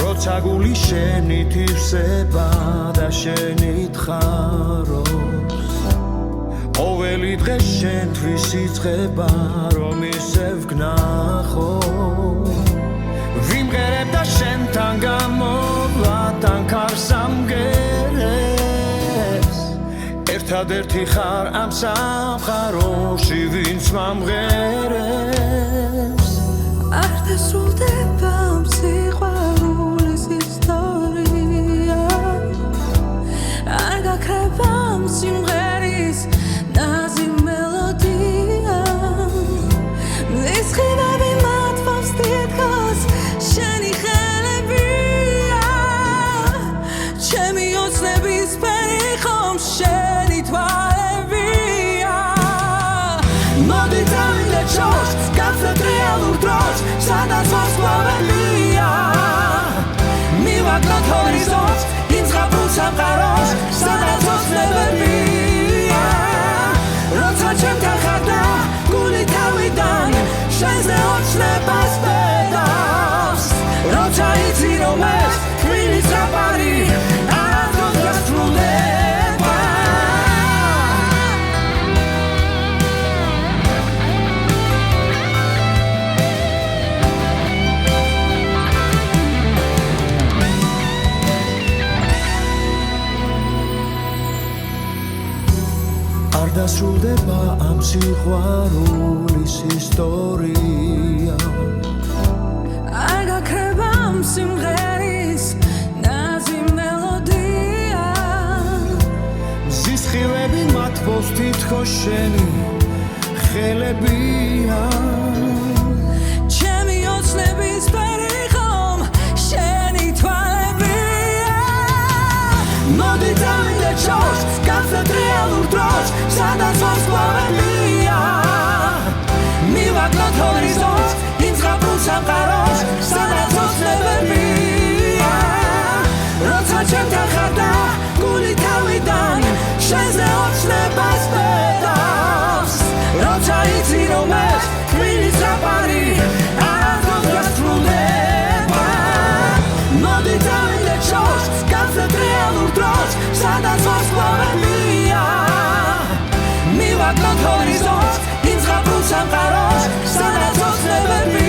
როცა გული შენით ივსება და შენით ხარობს ყოველი დღე შენთვის იწყება რომ ისევ გნახო ვიმღერებ და შენთან გამოვლა თანქარს ამგერებს ერთადერთი ხარ ამ სამყაროში ვინც მომღერებს არ დასრულდება სიყვარულის ისტორია არ გაქრება სიმღერის ნაზი მელოდია მის ხილები მათვავს თითქოს შენი ხელებია ჩემი ოცნების ფერი ხომ შენი თვალებია მოდი დავიდე ჩორს გახსნათ რეალურ დროს სადაც მოსვლავებია მივაგნოთ ჰორიზონტს იმ ზღაპრულ სამყაროს სადაც ოცნებებია როცა ჩემთან ხარ და გული თავიდან შენზე ოცნებას პედავს როცა იცი რომ ეს თბილის ზღაპარი არასდროს დასრულდება არ დასრულდება ამ სიყვარულის ისტორია არ გაქრება სიმღერის ნაზი მელოდია მზის ხილები მათბობს თითქოს შენი ხელებია ჩემი ოცნების ფერი ხომ შენი თვალებია მოდი დავიდე ჩორს გახსნათ რეალურ დროს სადაც მოსვლავებია მივაგნოთ ჰორიზონტს იმ ზღაპრულ სამყაროს სადაც ოცნებებია როცა ჩემთან ხარ და გული თავიდან შენზე ოცნებას პედავს როცა იცი რომ ეს თბილის ზღაპარი არასდროს დასრულდება მოდი დავიდე ჩორს გახსნათ რეალურ დროს სადაც მოსვლავებია მივაგნოთ ჰორიზონტს იმ ზღაპრულ სამყაროს სადაც ოცნებებია